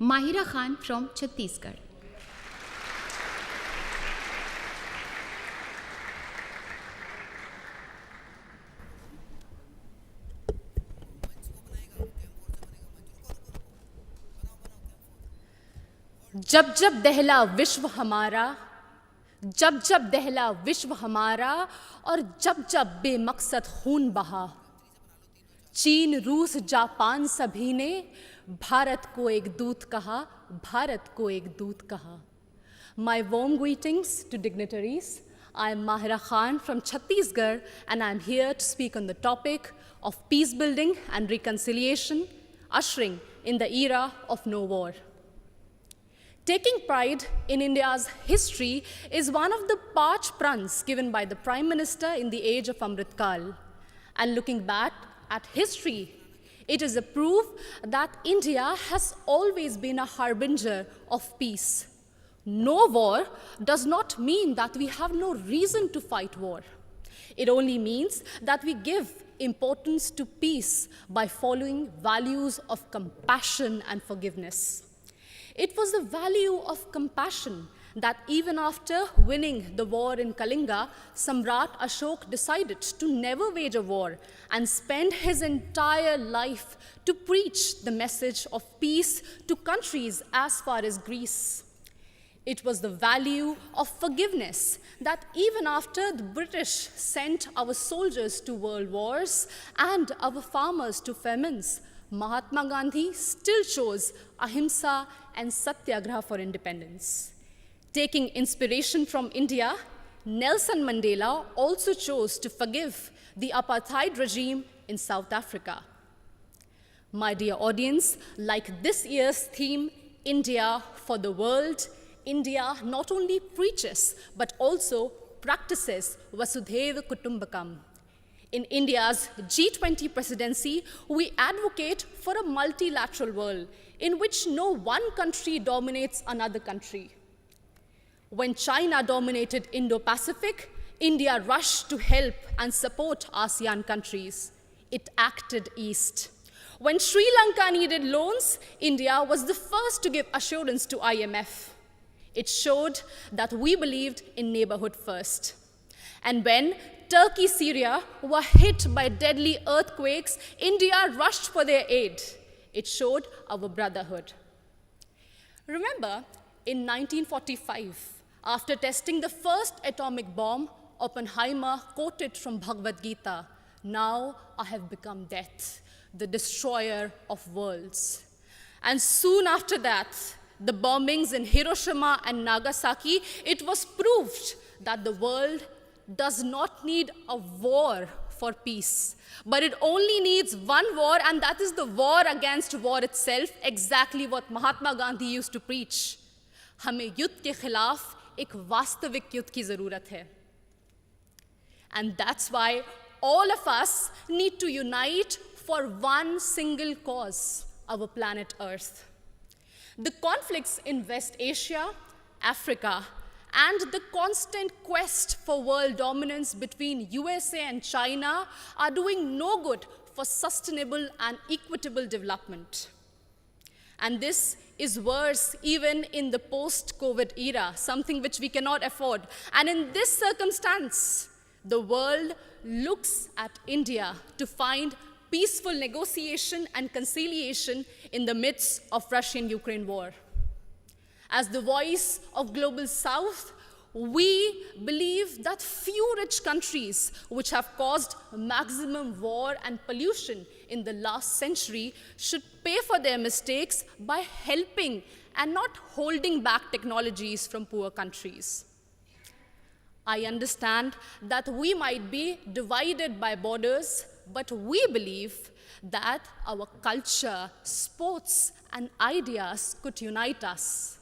Mahira Khan from Chhattisgarh. जब जब दहला विश्व हमारा, जब जब दहला विश्व हमारा, और जब जब बेमकसद खून बहा, चीन रूस जापान सभी ने भारत को एक दूत कहा, भारत को एक दूत कहा. My warm greetings to dignitaries. I am Mahira Khan from Chhattisgarh, and I am here to speak on the topic of peace building and reconciliation, ushering in the era of no war. Taking pride in India's history is one of the parch pruns given by the Prime Minister in the age of Amrit Kal. And looking back at history, it is a proof that India has always been a harbinger of peace. No war does not mean that we have no reason to fight war. It only means that we give importance to peace by following values of compassion and forgiveness. It was the value of compassion that even after winning the war in Kalinga, Samrat Ashok decided to never wage a war and spend his entire life to preach the message of peace to countries as far as Greece. It was the value of forgiveness that even after the British sent our soldiers to world wars and our farmers to famines, Mahatma Gandhi still chose ahimsa and satyagraha for independence. Taking inspiration from India, Nelson Mandela also chose to forgive the apartheid regime in South Africa. My dear audience, like this year's theme, India for the World, India not only preaches but also practices Vasudhaiva Kutumbakam. In India's G20 presidency, we advocate for a multilateral world in which no one country dominates another country. When China dominated Indo-Pacific, India rushed to help and support ASEAN countries. It acted east. When Sri Lanka needed loans, India was the first to give assurance to IMF. It showed that we believed in neighborhood first. And when Turkey, Syria were hit by deadly earthquakes, India rushed for their aid. It showed our brotherhood. Remember, in 1945, after testing the first atomic bomb, Oppenheimer quoted from Bhagavad Gita, "Now I have become death, the destroyer of worlds." And soon after that, the bombings in Hiroshima and Nagasaki, it was proved that the world does not need a war for peace, but it only needs one war, and that is the war against war itself, exactly what Mahatma Gandhi used to preach. हमें युद्ध के खिलाफ एक वास्तविक युद्ध की ज़रूरत है. And that's why all of us need to unite for one single cause, our planet Earth. The conflicts in West Asia, Africa, and the constant quest for world dominance between USA and China are doing no good for sustainable and equitable development. And this is worse even in the post-COVID era, something which we cannot afford. And in this circumstance, the world looks at India to find peaceful negotiation and conciliation in the midst of Russian-Ukraine war. As the voice of Global South, we believe that few rich countries which have caused maximum war and pollution in the last century should pay for their mistakes by helping and not holding back technologies from poor countries. I understand that we might be divided by borders, but we believe that our culture, sports, and ideas could unite us.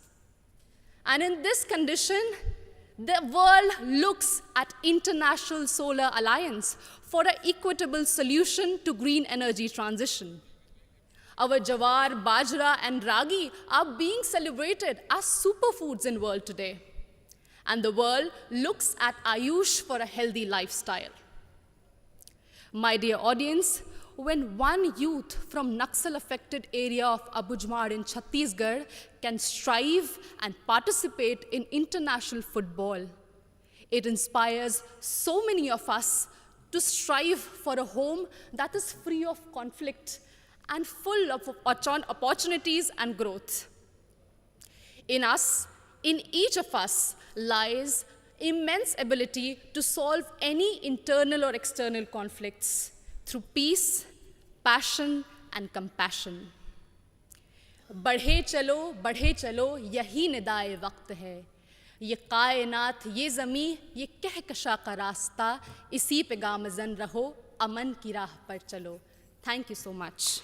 And in this condition, the world looks at International Solar Alliance for an equitable solution to green energy transition. Our jawar, bajra, and ragi are being celebrated as superfoods in the world today. And the world looks at Ayush for a healthy lifestyle. My dear audience, when one youth from Naxal-affected area of Abujamar in Chhattisgarh can strive and participate in international football. It inspires so many of us to strive for a home that is free of conflict and full of opportunities and growth. In us, in each of us, lies immense ability to solve any internal or external conflicts through peace, passion, and compassion. बढ़े चलो यही निदाए वक्त है, ये कायनात, ये ज़मी, ये कहकशा का रास्ता, इसी पे गामज़न रहो, अमन की राह पर चलो. Thank you so much.